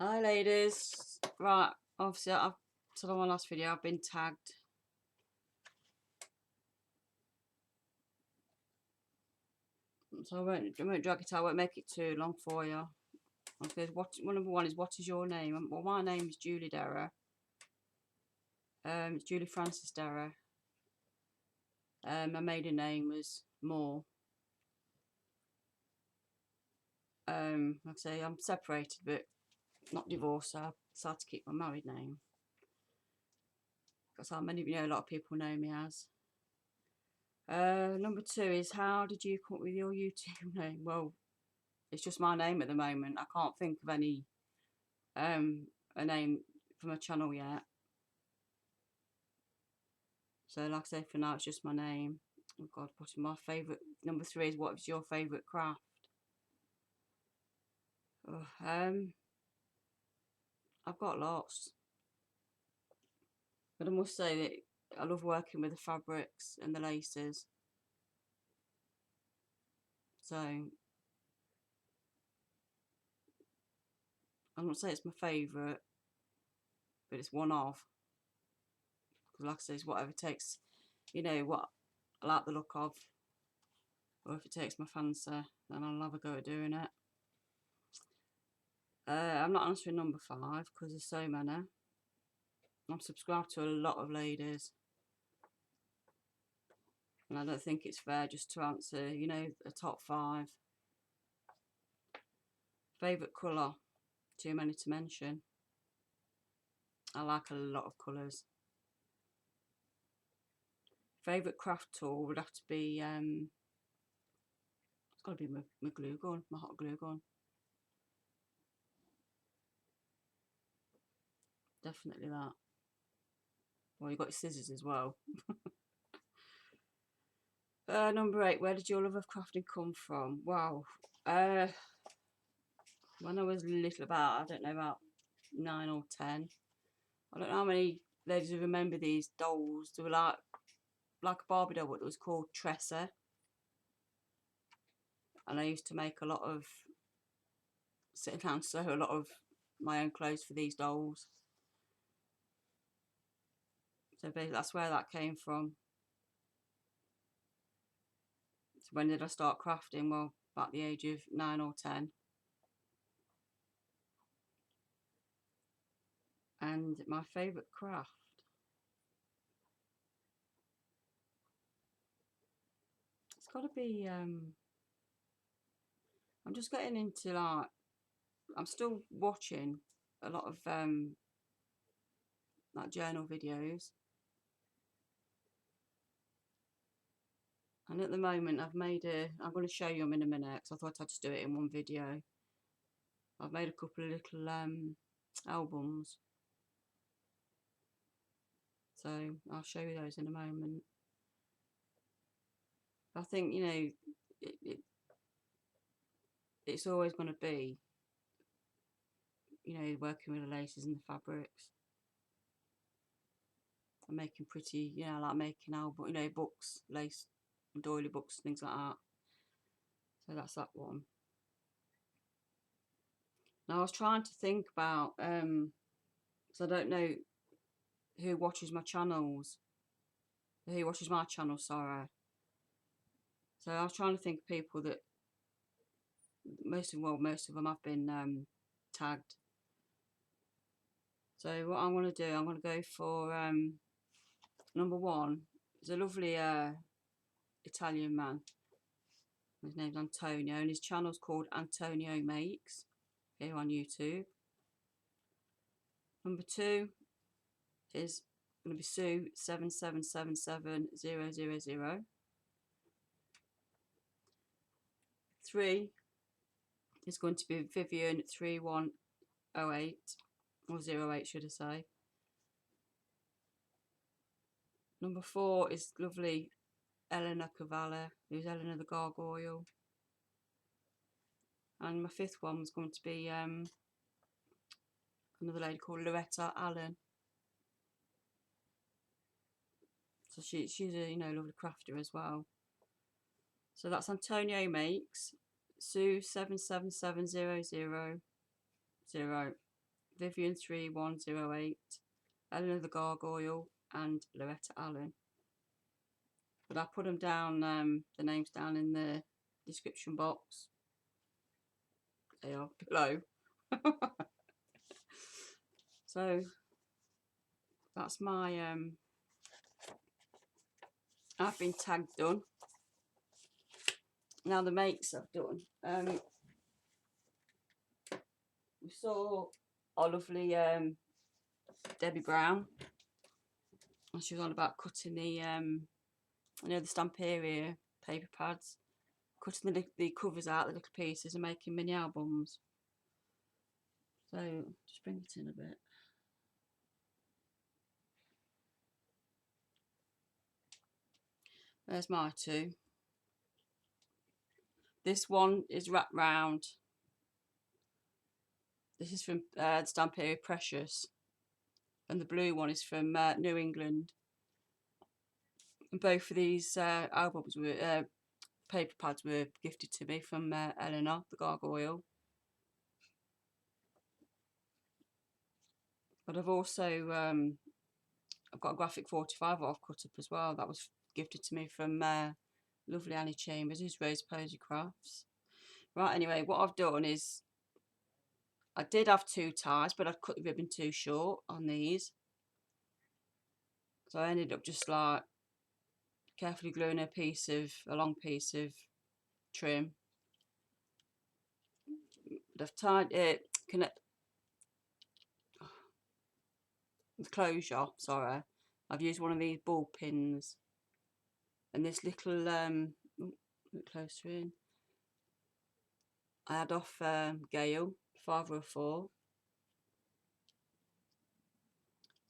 Hi ladies. Right, obviously I've said on my last video I've been tagged. So I won't drag it out, I won't make it too long for you. Okay, number one is, what is your name? Well, my name is Julie Derrer. It's Julie Francis Derrer. My maiden name was Moore. Like I say, I'm separated but not divorced, so I decided to keep my married name. That's how many of you know, a lot of people know me as. Number two is, how did you come up with your YouTube name? Well, it's just my name at the moment. I can't think of any a name for my channel yet. So like I say, for now it's just my name. Oh God, what's my favourite? Number three is, what is your favourite craft? Oh, I've got lots, but I must say that I love working with the fabrics and the laces. So I'm not saying it's my favourite, but it's one of. Because like I say, it's whatever takes, you know, what I like the look of, or if it takes my fancy, then I'll have a go at doing it. I'm not answering number five because there's so many. I'm subscribed to a lot of ladies, and I don't think it's fair just to answer, you know, the top five. Favourite colour? Too many to mention. I like a lot of colours. Favourite craft tool would have to be, it's got to be my glue gun, my hot glue gun. Definitely that. Well, you've got your scissors as well. Number eight, where did your love of crafting come from? Wow. When I was little, I don't know, about 9 or 10. I don't know how many ladies remember these dolls. They were like a Barbie doll, but it was called Tressa. And I used to make a lot of, sit down, sew a lot of my own clothes for these dolls. So basically that's where that came from. So when did I start crafting? Well, about the age of 9 or 10. And my favourite craft, it's got to be, I'm just getting into, like, I'm still watching a lot of like journal videos, and at the moment I'm going to show you them in a minute because I thought I'd just do it in one video. I've made a couple of little albums, so I'll show you those in a moment. I think, you know, it's always going to be, you know, working with the laces and the fabrics. I'm making pretty, you know, like making album, you know, books, lace, doily books, things like that. So that's that one. Now I was trying to think about, because I don't know who watches my channels, who watches my channel, sorry. So I was trying to think of people that, most of them have been tagged. So what I'm going to do, I'm going to go for number one. There's a lovely Italian man. His name's Antonio, and his channel's called Antonio Makes, here on YouTube. Number two is going to be Sue 7777000. 3 is going to be Vivian 3108, or 08 should I say. Number 4 is lovely Eleanor Cavalli, who's Eleanor the Gargoyle. And my fifth one was going to be another lady called LAURETTA Allen. So she's a, you know, lovely crafter as well. So that's Antonio Makes, Sue 777000. Vivian 3108, Eleanor the Gargoyle, and Lauretta Allen. But I put them down, the names down in the description box. They are below. So that's my I've been tagged done. Now the makes I've done. We saw our lovely Debbie Brown, and she was on about cutting the you know, the Stamperia paper pads, cutting the covers out, the little pieces, and making mini albums. So just bring it in a bit. There's my two. This one is wrapped round. This is from the Stamperia Precious, and the blue one is from New England. And both of these albums were paper pads were gifted to me from Eleanor the Gargoyle. But I've also I've got a graphic 45 I've cut up as well. That was gifted to me from lovely Annie Chambers, who's Rose Posy Crafts. Right, anyway, what I've done is I did have two ties, but I'd cut the ribbon too short on these. So I ended up just like carefully gluing a long piece of trim. But I've tied it, the closure, sorry. I've used one of these ball pins, and this little a bit closer in, I had off Gale 504,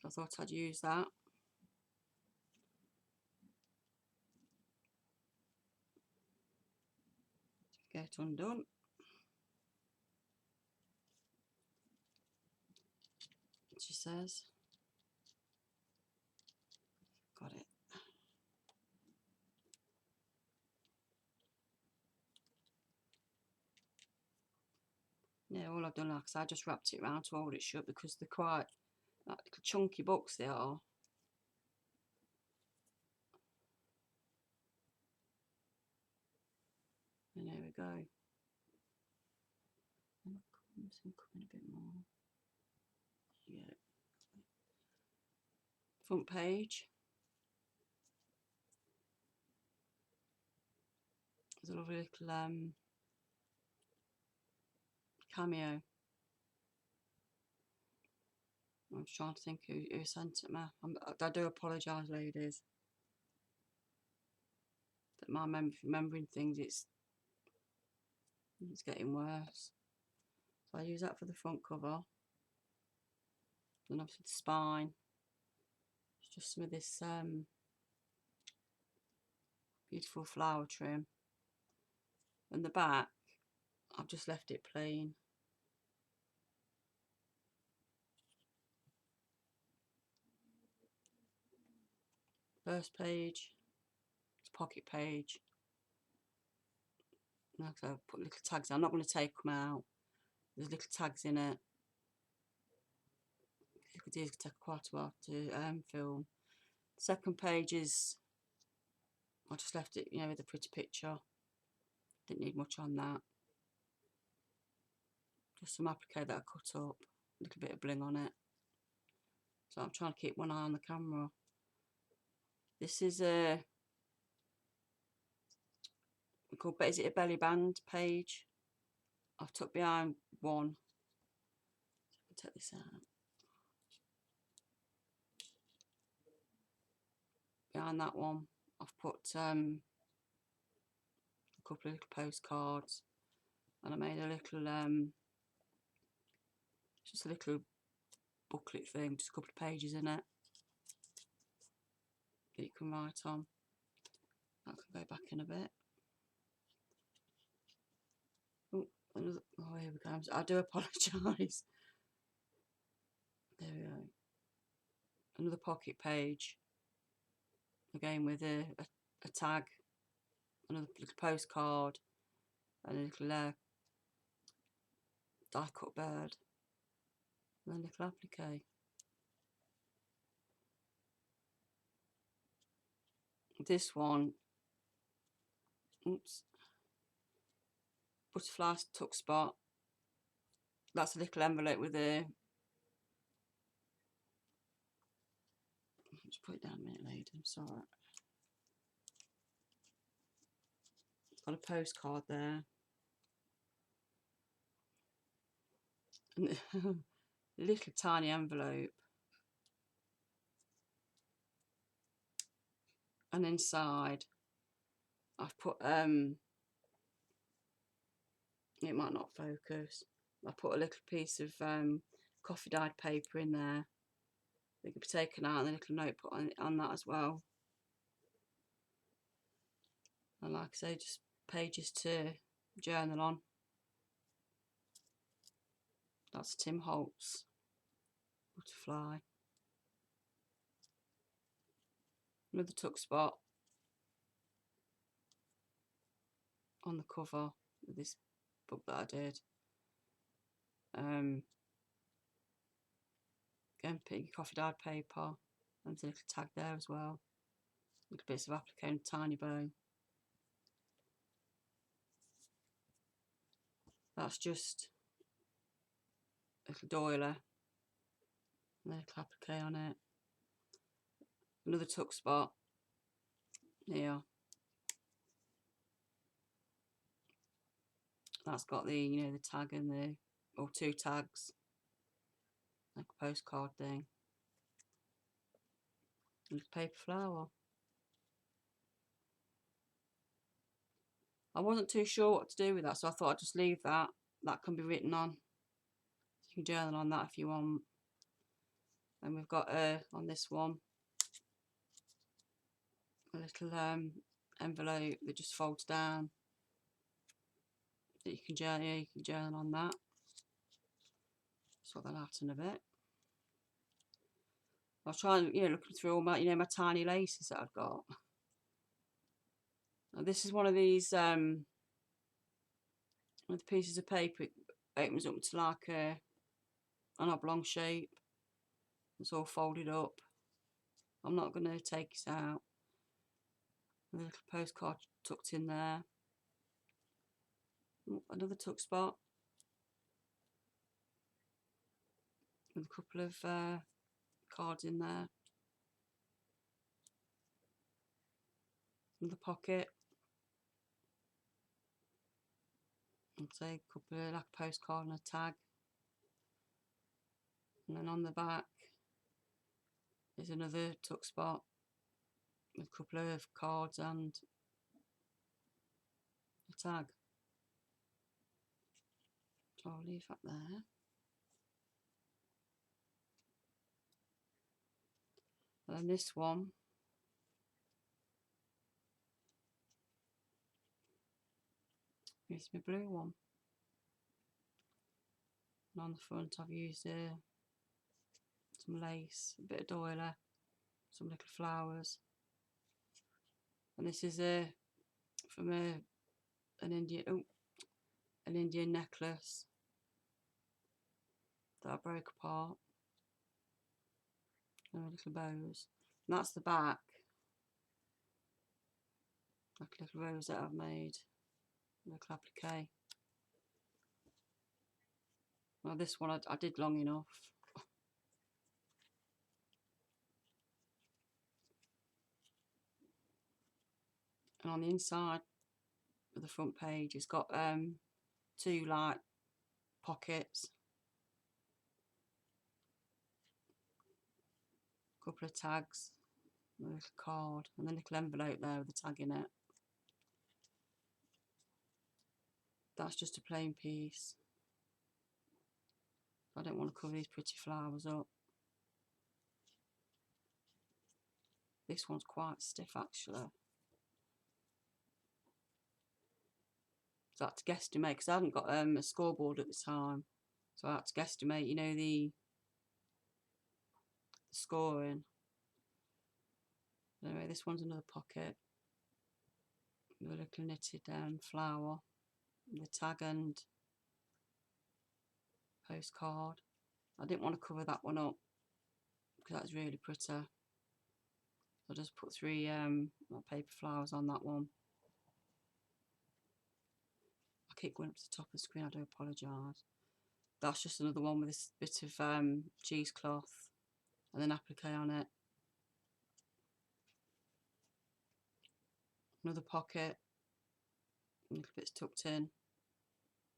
so I thought I'd use that. Get it undone. She says, got it. Yeah, all I've done, like I just wrapped it around to hold it shut because they're quite like little chunky books they are. And there we go. And some coming a bit more. Yeah. Front page. There's a lovely little cameo. I'm just trying to think who sent it me. I do apologise, ladies. That my remembering things, it's getting worse. So I use that for the front cover. And obviously the spine. It's just some of this beautiful flower trim. And the back, I've just left it plain. First page, it's pocket page. Like I put little tags. I'm not going to take them out. There's little tags in it. These could take quite a while to film. Second page is, I just left it, you know, with a pretty picture. Didn't need much on that. Just some applique that I cut up. A little bit of bling on it. So I'm trying to keep one eye on the camera. This is called, is it a belly band page? I've tucked behind one. So I can take this out. Behind that one, I've put a couple of little postcards, and I made a little just a little booklet thing, just a couple of pages in it that you can write on. That can go back in a bit. Oh, here we go. I do apologise. There we go. Another pocket page. Again with a tag, another little postcard, and a little die cut bird. and a little applique. This one, oops, butterfly tuck spot. That's a little envelope with a, just put it down a minute later, I'm sorry. Got a postcard there. And a little tiny envelope. And inside I've put, it might not focus, I put a little piece of coffee dyed paper in there that could be taken out, and a little note put on that as well. And like I say, just pages to journal on. That's Tim Holtz butterfly. Another tuck spot on the cover of this book that I did. Again, pink coffee dyed paper, and there's a little tag there as well. Little bits of applique and tiny bow. That's just a little doily, and a little applique on it. Another tuck spot here. That's got the, you know, the tag and the, or two tags, like a postcard thing. And a paper flower. I wasn't too sure what to do with that, so I thought I'd just leave that. That can be written on. You can journal on that if you want. And we've got on this one a little envelope that just folds down. That you can journal on that. Sort that out in a bit. I was trying, you know, looking through all my, you know, my tiny laces that I've got. Now this is one of these one of the pieces of paper. It opens up to like an oblong shape. It's all folded up. I'm not going to take it out. A little postcard tucked in there. Another tuck spot with a couple of cards in there. Another pocket. And say a couple of, like a postcard and a tag. And then on the back is another tuck spot with a couple of cards and a tag. So I'll leave that there. And then this one is my blue one. And on the front I've used some lace, a bit of doily, some little flowers. And this is from an Indian necklace that I broke apart. And little bows. And that's the back. Like a little rose that I've made. A little applique. Well, this one I did long enough. And on the inside of the front page, it's got two like pockets, a couple of tags, a little card, and a little envelope there with a tag in it. That's just a plain piece. I don't want to cover these pretty flowers up. This one's quite stiff actually. So I had to guesstimate, because I hadn't got a scoreboard at the time. So I had to guesstimate, you know, the scoring. Anyway, this one's another pocket with a little knitted flower, the tag and postcard, I didn't want to cover that one up because that's really pretty. So I just put 3 paper flowers on that one. I keep going up to the top of the screen, I do apologise. That's just another one with this bit of cheesecloth and then applique on it. Another pocket, little bits tucked in,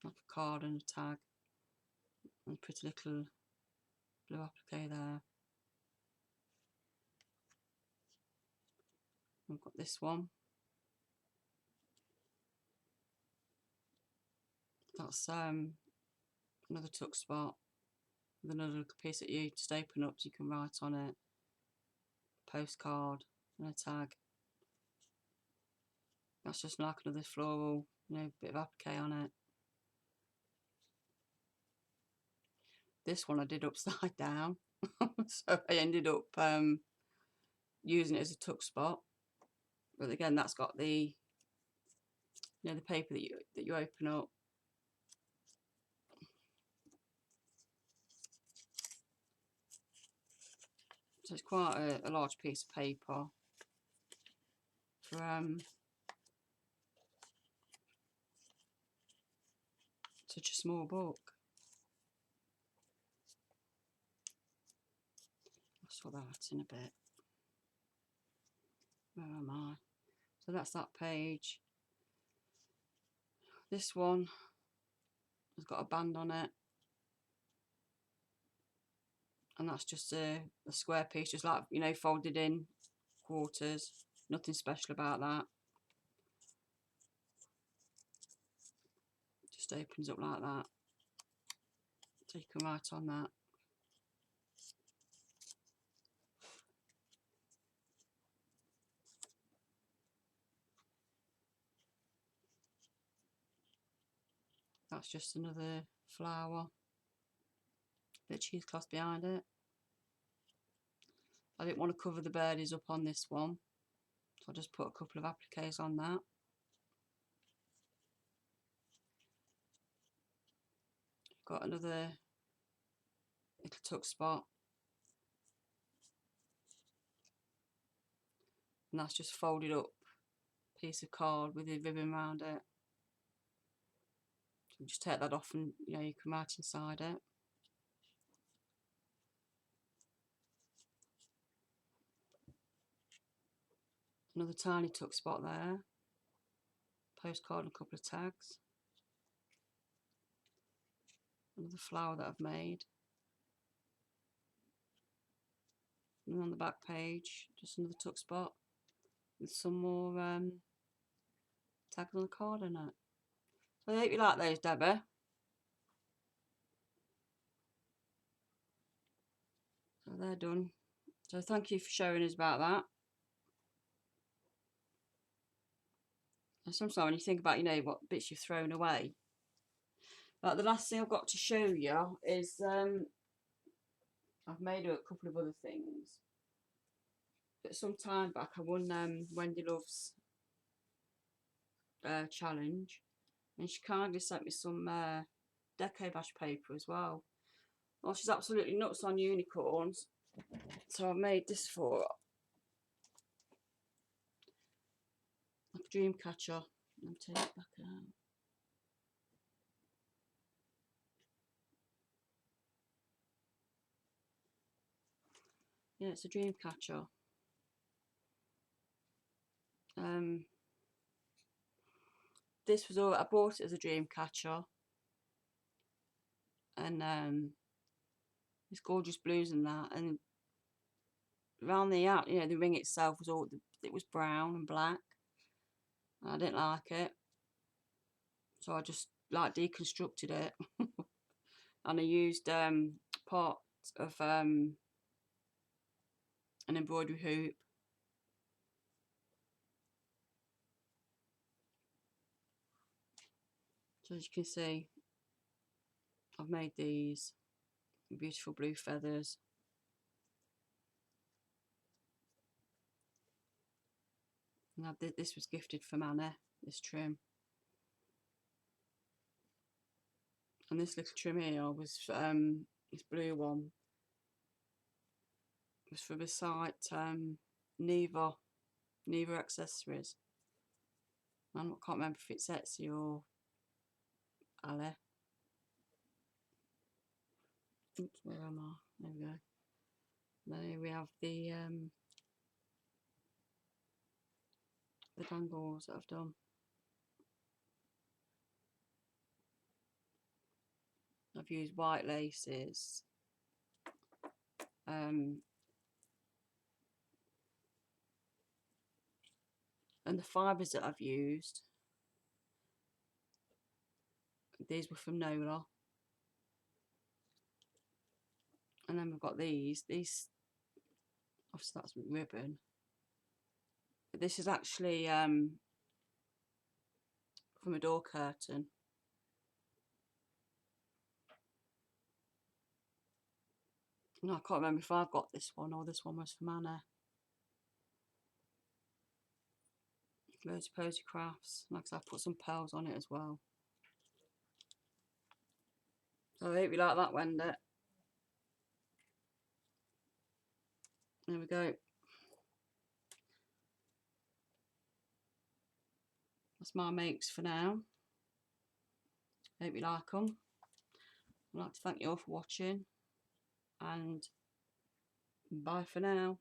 like a card and a tag, and a pretty little blue applique there. I've got this one. That's another tuck spot with another little piece that you just open up so you can write on it. Postcard and a tag. That's just like another floral, bit of applique on it. This one I did upside down, so I ended up using it as a tuck spot. But again, that's got the the paper that you open up. So it's quite a large piece of paper for such a small book. I'll sort that out in a bit. Where am I? So that's that page. This one has got a band on it, and that's just a square piece, just like folded in quarters. Nothing special about that. Just opens up like that, so you can write on that. That's just another flower, bit of cheesecloth behind it. I didn't want to cover the birdies up on this one, so I just put a couple of appliques on that. Got another little tuck spot, and that's just folded up piece of card with a ribbon around it. So just take that off and you can write inside it. Another tiny tuck spot there, postcard and a couple of tags. Another flower that I've made. And on the back page, just another tuck spot with some more tags on the card in it. So I hope you like those, Debbie. So they're done. So thank you for showing us about that. And sometimes when you think about, what bits you've thrown away, like the last thing I've got to show you is I've made a couple of other things. But some time back I won Wendy Love's challenge, and she kindly sent me some decoupage paper as well. Well, she's absolutely nuts on unicorns, so I made this for her. Like a dream catcher. Let me take it back out. Yeah, it's a dream catcher. This was all I bought it as a dream catcher, and it's gorgeous blues and that, and around the the ring itself was it was brown and black. I didn't like it, so I just deconstructed it and I used part of an embroidery hoop. So as you can see, I've made these beautiful blue feathers. And this was gifted from Anna, this trim. And this little trim here was This blue one. It's from the site Neva Accessories. I can't remember if it's Etsy or Ali. Oops, where am I? There we go. There we have the dangles that I've done. I've used white laces, and the fibres that I've used, these were from Nola. And then we've got these obviously that's ribbon, but this is actually from a door curtain. No, I can't remember if I've got this one or this one was from Anna. Loads of posy crafts. Like I said, I've put some pearls on it as well. So I hope you like that, Wendy. There we go. That's my makes for now. Hope you like them. I'd like to thank you all for watching, and bye for now.